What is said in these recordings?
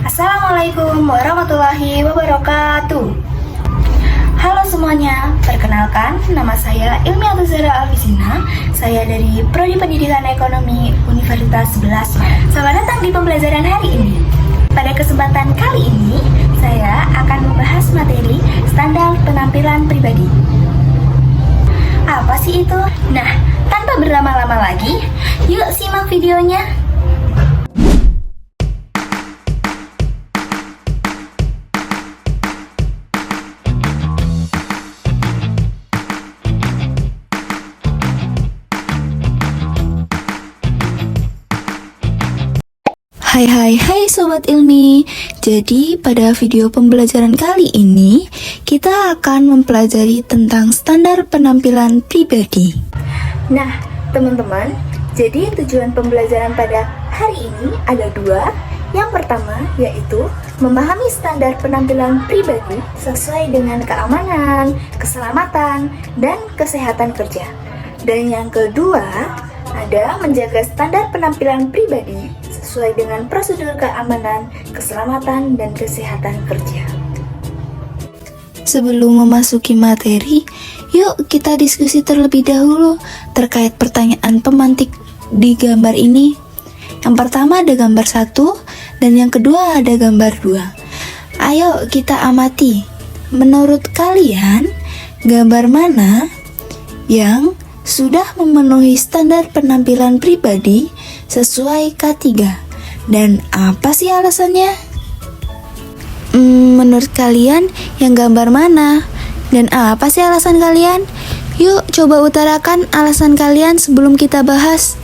Assalamualaikum warahmatullahi wabarakatuh. Halo semuanya, perkenalkan nama saya Ilmiah Zahra Alfisina. Saya dari Prodi Pendidikan Ekonomi Universitas 11. Selamat datang di pembelajaran hari ini. Pada kesempatan kali ini, saya akan membahas materi standar penampilan pribadi. Apa sih itu? Nah, tanpa berlama-lama lagi, yuk simak videonya. Hai Sobat Ilmi. Jadi pada video pembelajaran kali ini kita akan mempelajari tentang standar penampilan pribadi. Nah, teman-teman, jadi tujuan pembelajaran pada hari ini ada dua. Yang pertama yaitu memahami standar penampilan pribadi sesuai dengan keamanan, keselamatan, dan kesehatan kerja. Dan yang kedua ada menjaga standar penampilan pribadi sesuai dengan prosedur keamanan, keselamatan, dan kesehatan kerja. Sebelum memasuki materi, yuk kita diskusi terlebih dahulu terkait pertanyaan pemantik di gambar ini. Yang pertama ada gambar 1 dan yang kedua ada gambar 2. Ayo kita amati. Menurut kalian, gambar mana yang sudah memenuhi standar penampilan pribadi sesuai K3? Dan apa sih alasannya? Menurut kalian yang gambar mana? Dan apa sih alasan kalian? Yuk coba utarakan alasan kalian sebelum kita bahas.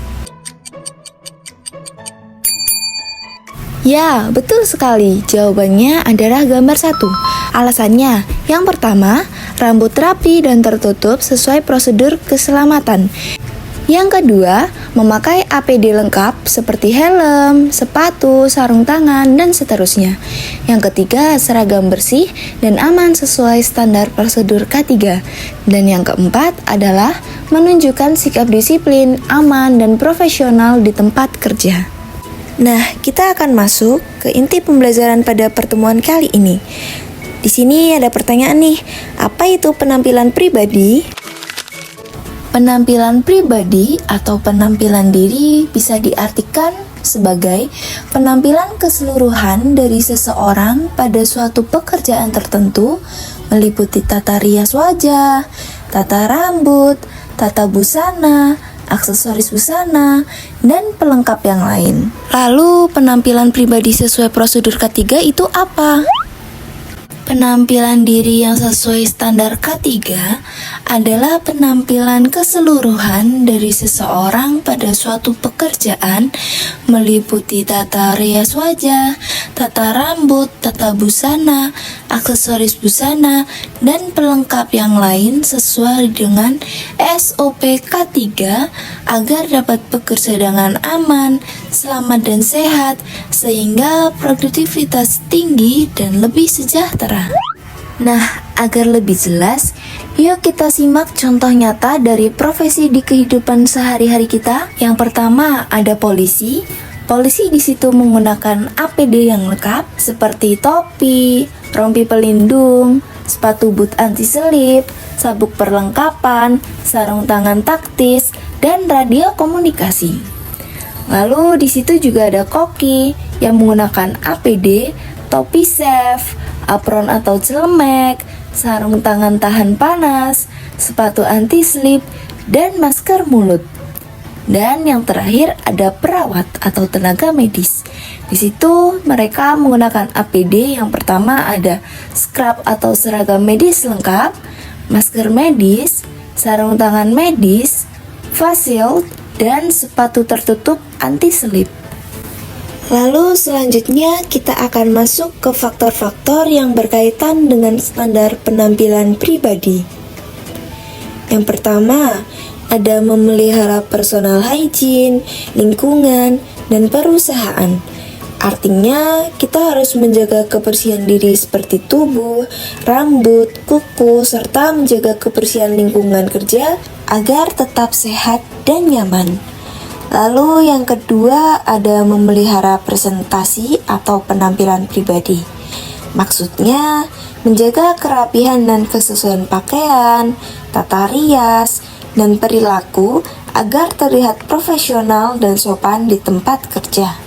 Ya, betul sekali. Jawabannya adalah gambar 1. Alasannya, yang pertama, rambut rapi dan tertutup sesuai prosedur keselamatan. Yang kedua, memakai APD lengkap seperti helm, sepatu, sarung tangan, dan seterusnya. Yang ketiga, seragam bersih dan aman sesuai standar prosedur K3. Dan yang keempat adalah menunjukkan sikap disiplin, aman, dan profesional di tempat kerja. Nah, kita akan masuk ke inti pembelajaran pada pertemuan kali ini. Di sini ada pertanyaan nih, apa itu penampilan pribadi? Penampilan pribadi atau penampilan diri bisa diartikan sebagai penampilan keseluruhan dari seseorang pada suatu pekerjaan tertentu, meliputi tata rias wajah, tata rambut, tata busana, aksesoris busana, dan pelengkap yang lain. Lalu, penampilan pribadi sesuai prosedur K3 itu apa? Penampilan diri yang sesuai standar K3 adalah penampilan keseluruhan dari seseorang pada suatu pekerjaan, meliputi tata rias wajah, tata rambut, tata busana, aksesoris busana, dan pelengkap yang lain sesuai dengan SOP K3 agar dapat bekerja dengan aman, selamat dan sehat, sehingga produktivitas tinggi dan lebih sejahtera. Nah, agar lebih jelas, yuk kita simak contoh nyata dari profesi di kehidupan sehari-hari kita. Yang pertama ada polisi. Polisi di situ menggunakan APD yang lengkap seperti topi, rompi pelindung, sepatu boot anti selip, sabuk perlengkapan, sarung tangan taktis, dan radio komunikasi. Lalu di situ juga ada koki yang menggunakan APD, topi chef, apron atau celemek, sarung tangan tahan panas, sepatu anti slip, dan masker mulut. Dan yang terakhir ada perawat atau tenaga medis. Di situ mereka menggunakan APD. Yang pertama ada scrub atau seragam medis lengkap, masker medis, sarung tangan medis, face shield, dan sepatu tertutup anti slip. Lalu selanjutnya kita akan masuk ke faktor-faktor yang berkaitan dengan standar penampilan pribadi. Yang pertama, ada memelihara personal hygiene, lingkungan, dan perusahaan. Artinya, kita harus menjaga kebersihan diri seperti tubuh, rambut, kuku, serta menjaga kebersihan lingkungan kerja agar tetap sehat dan nyaman. Lalu yang kedua ada memelihara presentasi atau penampilan pribadi. Maksudnya menjaga kerapihan dan kesesuaian pakaian, tata rias, dan perilaku agar terlihat profesional dan sopan di tempat kerja.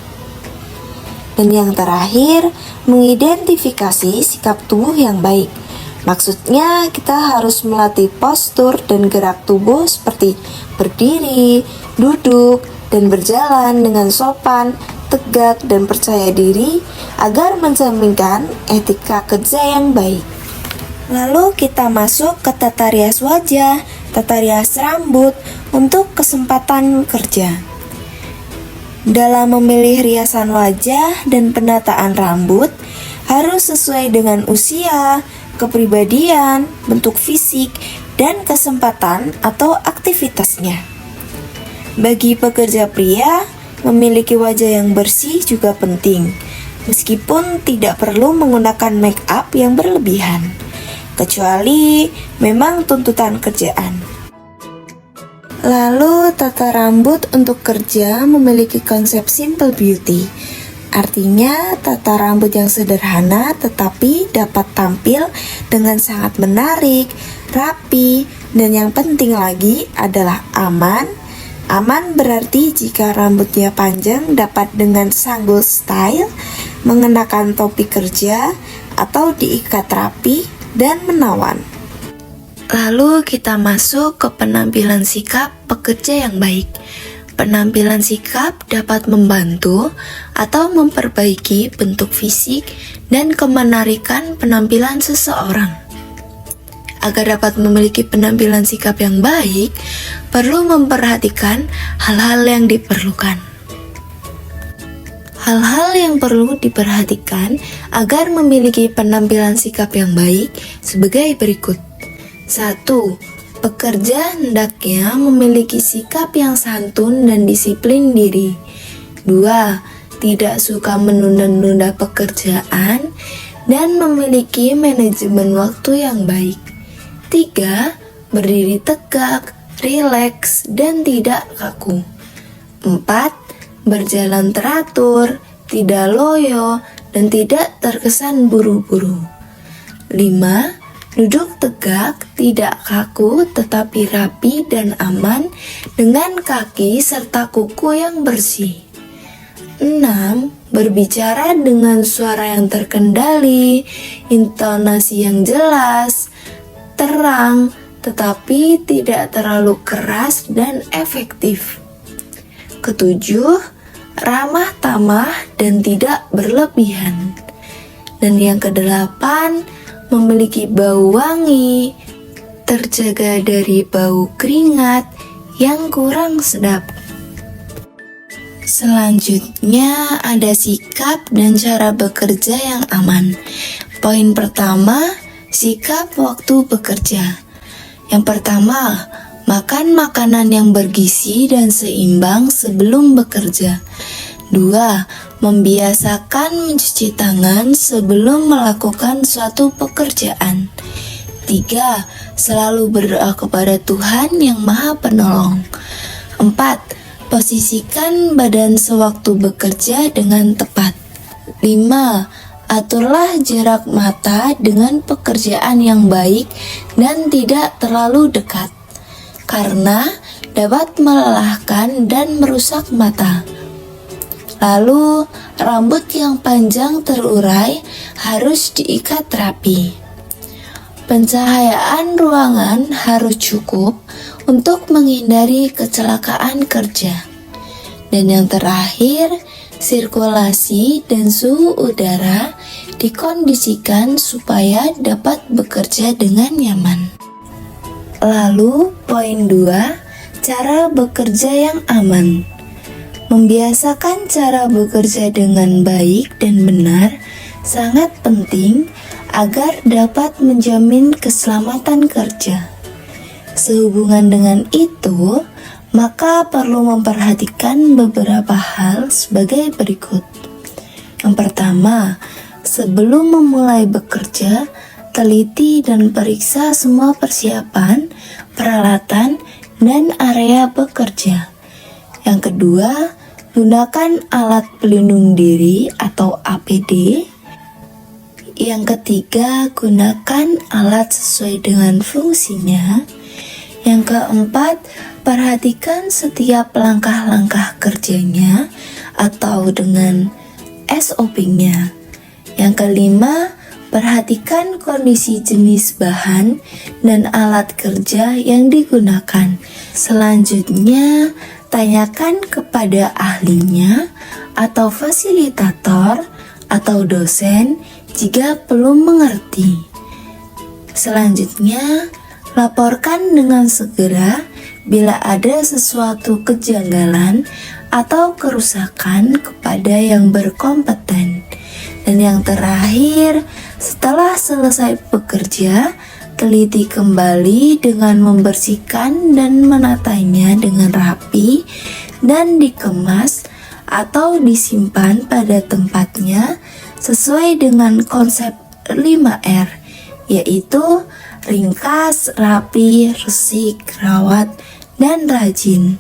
Dan yang terakhir, mengidentifikasi sikap tubuh yang baik. Maksudnya kita harus melatih postur dan gerak tubuh seperti berdiri, duduk, dan berjalan dengan sopan, tegak, dan percaya diri agar mencerminkan etika kerja yang baik. Lalu kita masuk ke tata rias wajah, tata rias rambut untuk kesempatan kerja. Dalam memilih riasan wajah dan penataan rambut harus sesuai dengan usia, kepribadian, bentuk fisik, dan kesempatan atau aktivitasnya. Bagi pekerja pria, memiliki wajah yang bersih juga penting, meskipun tidak perlu menggunakan make up yang berlebihan, kecuali memang tuntutan kerjaan. Lalu, tata rambut untuk kerja memiliki konsep simple beauty. Artinya, tata rambut yang sederhana tetapi dapat tampil dengan sangat menarik, rapi, dan yang penting lagi adalah aman. Aman berarti jika rambutnya panjang dapat dengan sanggul style, mengenakan topi kerja, atau diikat rapi dan menawan. Lalu kita masuk ke penampilan sikap pekerja yang baik. Penampilan sikap dapat membantu atau memperbaiki bentuk fisik dan kemenarikan penampilan seseorang. Agar dapat memiliki penampilan sikap yang baik, perlu memperhatikan hal-hal yang diperlukan. Hal-hal yang perlu diperhatikan agar memiliki penampilan sikap yang baik sebagai berikut. 1. Pekerja hendaknya memiliki sikap yang santun dan disiplin diri. 2. Tidak suka menunda-nunda pekerjaan dan memiliki manajemen waktu yang baik. 3. Berdiri tegak, rileks, dan tidak kaku. 4. Berjalan teratur, tidak loyo, dan tidak terkesan buru-buru. 5. Duduk tegak, tidak kaku, tetapi rapi dan aman dengan kaki serta kuku yang bersih. 6. Berbicara dengan suara yang terkendali, intonasi yang jelas, terang, tetapi tidak terlalu keras dan efektif. 7. Ramah tamah dan tidak berlebihan. Dan yang ke-8, memiliki bau wangi, terjaga dari bau keringat yang kurang sedap. Selanjutnya ada sikap dan cara bekerja yang aman. Poin pertama, sikap waktu bekerja. Yang pertama, makan makanan yang bergizi dan seimbang sebelum bekerja. 2. Membiasakan mencuci tangan sebelum melakukan suatu pekerjaan. 3. Selalu berdoa kepada Tuhan yang Maha Penolong. 4. Posisikan badan sewaktu bekerja dengan tepat. 5. Aturlah jarak mata dengan pekerjaan yang baik dan tidak terlalu dekat, karena dapat melelahkan dan merusak mata. Lalu, rambut yang panjang terurai harus diikat rapi. Pencahayaan ruangan harus cukup untuk menghindari kecelakaan kerja. Dan yang terakhir, sirkulasi dan suhu udara dikondisikan supaya dapat bekerja dengan nyaman. Lalu, poin 2, cara bekerja yang aman. Membiasakan cara bekerja dengan baik dan benar sangat penting agar dapat menjamin keselamatan kerja. Sehubungan dengan itu, maka perlu memperhatikan beberapa hal sebagai berikut. Yang pertama, sebelum memulai bekerja, teliti dan periksa semua persiapan, peralatan, dan area bekerja. Yang kedua, gunakan alat pelindung diri atau APD. Yang ketiga, gunakan alat sesuai dengan fungsinya. Yang keempat, perhatikan setiap langkah-langkah kerjanya atau dengan SOP-nya. Yang kelima, perhatikan kondisi jenis bahan dan alat kerja yang digunakan. Selanjutnya, tanyakan kepada ahlinya atau fasilitator atau dosen jika belum mengerti. Selanjutnya, laporkan dengan segera bila ada sesuatu kejanggalan atau kerusakan kepada yang berkompeten. Dan yang terakhir, setelah selesai bekerja, teliti kembali dengan membersihkan dan menatanya dengan rapi dan dikemas atau disimpan pada tempatnya sesuai dengan konsep 5R, yaitu ringkas, rapi, resik, rawat, dan rajin.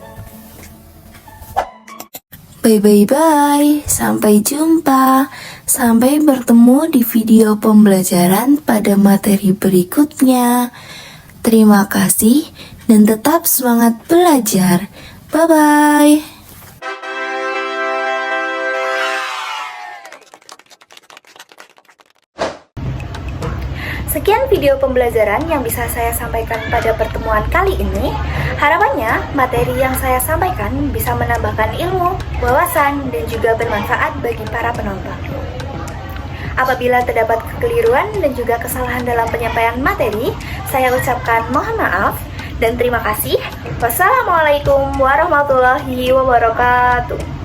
Bye, sampai jumpa. Sampai bertemu di video pembelajaran pada materi berikutnya. Terima kasih dan tetap semangat belajar. Bye-bye. Sekian video pembelajaran yang bisa saya sampaikan pada pertemuan kali ini. Harapannya, materi yang saya sampaikan bisa menambahkan ilmu, wawasan, dan juga bermanfaat bagi para penonton. Apabila terdapat kekeliruan dan juga kesalahan dalam penyampaian materi, saya ucapkan mohon maaf dan terima kasih. Wassalamualaikum warahmatullahi wabarakatuh.